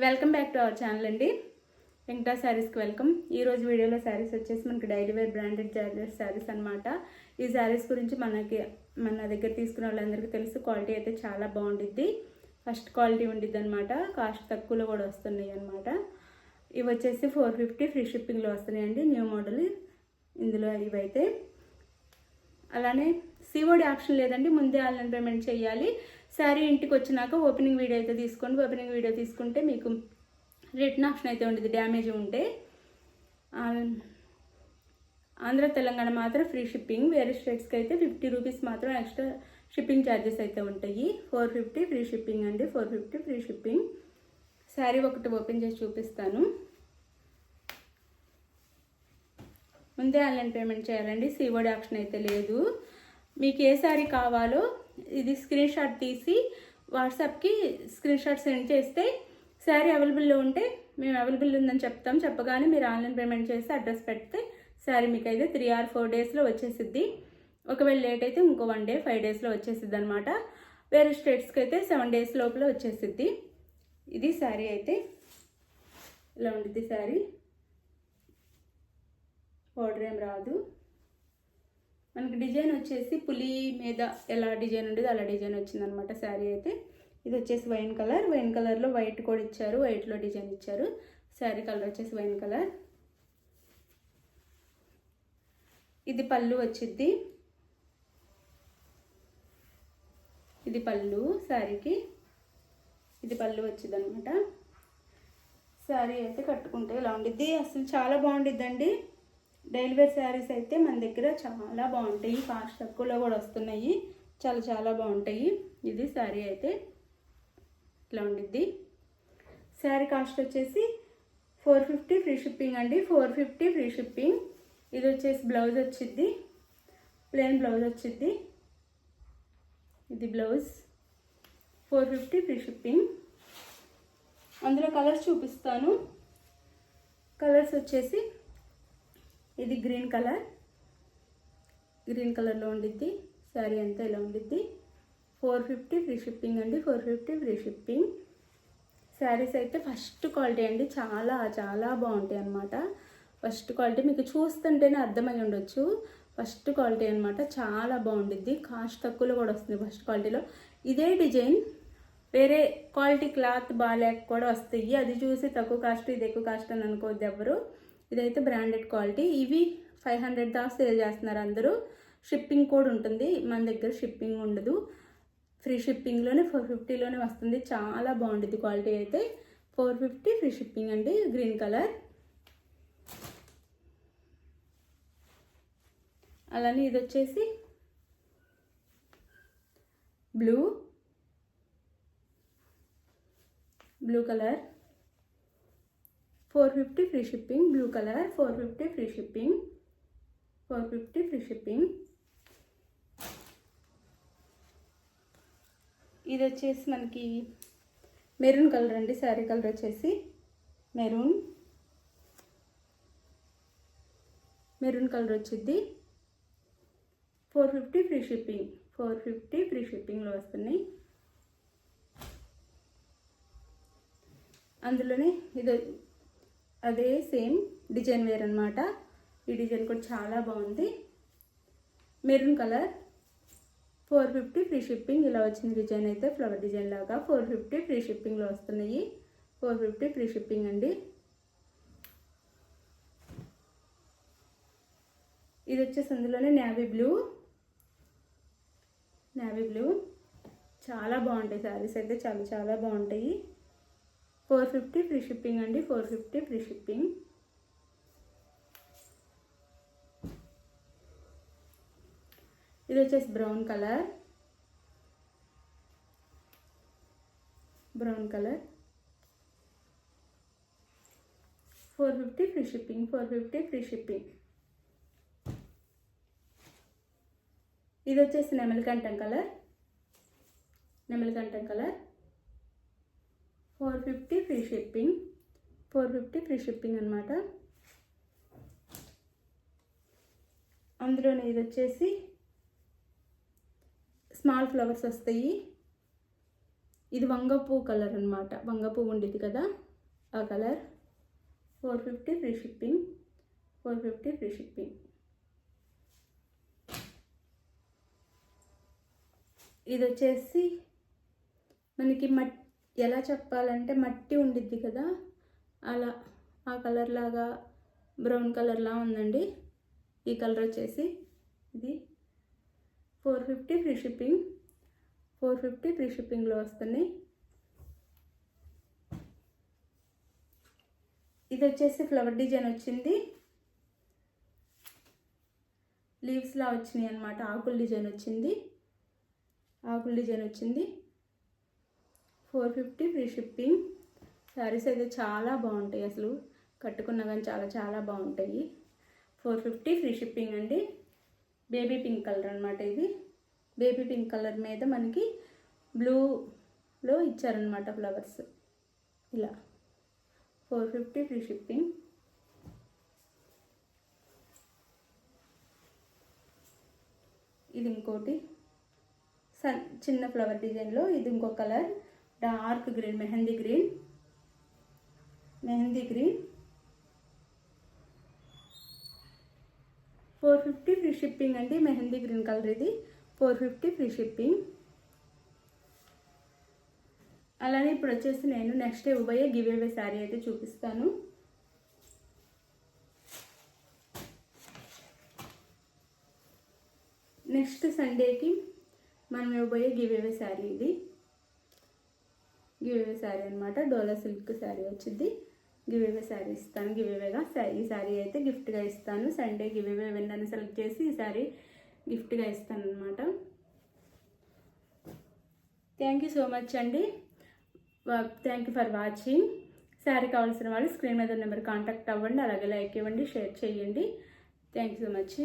Welcome back to our channel అండి. వెంకటా శారీస్కి welcome. ఈరోజు వీడియోలో శారీస్ వచ్చేసి మనకి daily wear branded georgette sarees అనమాట. ఈ శారీస్ గురించి మన దగ్గర తీసుకున్న వాళ్ళందరికీ తెలుసు, క్వాలిటీ అయితే చాలా బాగుండిద్ది. ఫస్ట్ క్వాలిటీ ఉండిద్ది అనమాట. కాస్ట్ తక్కువలో కూడా వస్తున్నాయి అనమాట. ఇవి వచ్చేసి 450 ఫ్రీ షిప్పింగ్లో వస్తున్నాయండి. న్యూ మోడల్ ఇందులో ఇవైతే. అలానే సిఓడి ఆప్షన్ లేదండి, ముందే ఆన్లైన్ పేమెంట్ చేయాలి. శారీ ఇంటికి వచ్చినాక ఓపెనింగ్ వీడియో అయితే తీసుకోండి. ఓపెనింగ్ వీడియో తీసుకుంటే మీకు రిటర్న్ ఆప్షన్ అయితే ఉండేది, డ్యామేజ్ ఉంటే. ఆంధ్ర తెలంగాణ మాత్రం ఫ్రీ షిప్పింగ్. వేరే స్టేట్స్కి అయితే 50 రూపీస్ మాత్రం ఎక్స్ట్రా షిప్పింగ్ ఛార్జెస్ అయితే ఉంటాయి. 450 ఫ్రీ షిప్పింగ్ అండి, 450 ఫ్రీ షిప్పింగ్. శారీ ఒకటి ఓపెన్ చేసి చూపిస్తాను. ముందే ఆన్లైన్ పేమెంట్ చేయాలండి, సిఓడి ఆప్షన్ అయితే లేదు. మీకు ఏ శారీ కావాలో ఇది స్క్రీన్ షాట్ తీసి వాట్సాప్కి స్క్రీన్ షాట్ సెండ్ చేస్తే శారీ అవైలబుల్లో ఉంటే మేము అవైలబుల్ ఉందని చెప్తాం. చెప్పగానే మీరు ఆన్లైన్ పేమెంట్ చేసి అడ్రస్ పెడితే శారీ మీకు అయితే 3 or 4 డేస్లో వచ్చేసిద్ది. ఒకవేళ లేట్ అయితే ఇంకో 1 day 5 daysలో వచ్చేసిద్ది అనమాట. వేరే స్టేట్స్కి అయితే 7 days లోపల వచ్చేసిద్ది. ఇది శారీ అయితే ఇలా ఉంటుంది. శారీ పౌడర్ ఏం రాదు. మనకి డిజైన్ వచ్చేసి పులి మీద ఎలా డిజైన్ ఉండేది అలా డిజైన్ వచ్చిందనమాట శారీ అయితే. ఇది వచ్చేసి వైన్ కలర్. వైన్ కలర్లో వైట్ కూడా ఇచ్చారు, వైట్లో డిజైన్ ఇచ్చారు. శారీ కలర్ వచ్చేసి వైన్ కలర్. ఇది పళ్ళు వచ్చిద్ది. ఇది పళ్ళు శారీకి, ఇది పళ్ళు వచ్చింది అనమాట. శారీ అయితే కట్టుకుంటే ఇలా ఉండిద్ది. అసలు చాలా బాగుండిద్దండి. డైలీ వేర్ శారీస్ అయితే మన దగ్గర చాలా బాగుంటాయి, కాస్ట్ తక్కువలో కూడా వస్తున్నాయి. చాలా చాలా బాగుంటాయి. ఇది శారీ అయితే ఇట్లా ఉండిద్ది. శారీ కాస్ట్ వచ్చేసి 450 ఫ్రీ షిప్పింగ్ అండి, 450 ఫ్రీ షిప్పింగ్. ఇది వచ్చేసి బ్లౌజ్ వచ్చిద్ది, ప్లెయిన్ బ్లౌజ్ వచ్చిద్ది. ఇది బ్లౌజ్ 450 ఫ్రీ షిప్పింగ్. అందులో కలర్స్ చూపిస్తాను. కలర్స్ వచ్చేసి ఇది గ్రీన్ కలర్, గ్రీన్ కలర్లో ఉండిద్ది. శారీ అంతా ఇలా ఉండిద్ది. 450 ఫ్రీ షిప్పింగ్ అండి, 450 ఫ్రీ షిప్పింగ్. శారీస్ అయితే ఫస్ట్ క్వాలిటీ అండి, చాలా చాలా బాగుంటాయి అన్నమాట. ఫస్ట్ క్వాలిటీ మీకు చూస్తుంటేనే అర్థమై ఉండొచ్చు. ఫస్ట్ క్వాలిటీ అనమాట, చాలా బాగుండిద్ది. కాస్ట్ తక్కువలో కూడా వస్తుంది ఫస్ట్ క్వాలిటీలో. ఇదే డిజైన్ వేరే క్వాలిటీ క్లాత్ బాగాలేక కూడా వస్తాయి. అది చూసి తక్కువ కాస్ట్ ఇది ఎక్కువ కాస్ట్ అని అనుకోవద్దు ఎవరు. ఇదైతే బ్రాండెడ్ క్వాలిటీ. ఇవి 500 దాకా సేల్ చేస్తున్నారు అందరూ. షిప్పింగ్ కూడా ఉంటుంది, మన దగ్గర షిప్పింగ్ ఉండదు. ఫ్రీ షిప్పింగ్లోనే 450లోనే వస్తుంది. చాలా బాగుంటుంది క్వాలిటీ అయితే. 450 ఫ్రీ షిప్పింగ్ అండి. Green colour. అలానే ఇది వచ్చేసి blue colour. 450 free shipping. Blue colour 450 free shipping, 450 free shipping. ఇది వచ్చేసి మనకి మెరూన్ కలర్ అండి. శారీ కలర్ వచ్చేసి మెరూన్ కలర్ వచ్చింది. 450 ఫ్రీ షిప్పింగ్, 450 ఫ్రీ షిప్పింగ్లో వస్తున్నాయి. అందులోనే ఇది అదే సేమ్ డిజైన్ వేర్ అనమాట. ఈ డిజైన్ కూడా చాలా బాగుంది. Maroon colour 450 free shipping. ఇలా వచ్చింది డిజైన్ అయితే ఫ్లవర్ డిజైన్ లాగా. 450 ఫ్రీ షిప్పింగ్లో వస్తున్నాయి. 450 ఫ్రీ షిప్పింగ్ అండి. ఇది వచ్చేసి అందులోనే నేవీ బ్లూ చాలా బాగుంటాయి శారీస్ అయితే, చాలా చాలా బాగుంటాయి. 450 ఫ్రీ షిప్పింగ్ అండి, 450 ఫ్రీ షిప్పింగ్. ఇది వచ్చేసి brown colour 450 free shipping, 450 free shipping. ఇది వచ్చేసి నెమలికంఠం colour 450 free shipping, 450 free shipping అనమాట. అందులోనే ఇది వచ్చేసి స్మాల్ ఫ్లవర్స్ వస్తాయి. ఇది వంగపువ్వు కలర్ అనమాట. వంగపువ్వు ఉండేది కదా ఆ colour. 450 free shipping. 450 free shipping. ఇది వచ్చేసి మనకి ఎలా చెప్పాలంటే మట్టి ఉండిద్ది కదా అలా ఆ కలర్ లాగా బ్రౌన్ కలర్లా ఉందండి. ఈ కలర్ వచ్చేసి ఇది 450 ఫ్రీ షిప్పింగ్. 450 ఫ్రీ షిప్పింగ్లో వస్తుంది. ఇది వచ్చేసి ఫ్లవర్ డిజైన్ వచ్చింది. లీవ్స్లా వచ్చినాయి అన్నమాట. ఆకుల డిజైన్ వచ్చింది. 450 ఫ్రీ షిప్పింగ్. శారీస్ అయితే చాలా బాగుంటాయి, అసలు కట్టుకున్నా కానీ చాలా చాలా బాగుంటాయి. 450 ఫ్రీ షిప్పింగ్ అండి. బేబీ పింక్ కలర్ అనమాట. ఇది బేబీ పింక్ కలర్ మీద మనకి బ్లూలో ఇచ్చారనమాట ఫ్లవర్స్ ఇలా. 450 ఫ్రీ షిప్పింగ్. ఇది ఇంకోటి చిన్న ఫ్లవర్ డిజైన్లో. ఇది ఇంకో colour dark green, mehndi green. 450 free shipping అండి. మెహందీ గ్రీన్ కలర్ ఇది. 450 ఫ్రీ షిప్పింగ్. అలానే ఇప్పుడు వచ్చేసి నేను నెక్స్ట్ ఇవ్వబోయే గివ్ అవే శారీ అయితే చూపిస్తాను. నెక్స్ట్ సండేకి మనం ఇవ్వబోయే గివ్ అవే శారీ ఇది. గివ్ అవే శారీ అనమాట. డోలా సిల్క్ శారీ వచ్చింది. గివ్ అవే శారీ ఇస్తాను. గివ్ అవేగా ఈ శారీ అయితే గిఫ్ట్గా ఇస్తాను. సండే గివ్ అవే విన్నర్ని సెలెక్ట్ చేసి ఈ శారీ గిఫ్ట్గా ఇస్తాను అనమాట. థ్యాంక్ యూ సో మచ్ అండి. Thank you for watching. Sari కావాల్సిన వాళ్ళు స్క్రీన్ మీద నెంబర్ కాంటాక్ట్ అవ్వండి. అలాగే లైక్ ఇవ్వండి, షేర్ చేయండి. Thank you so much.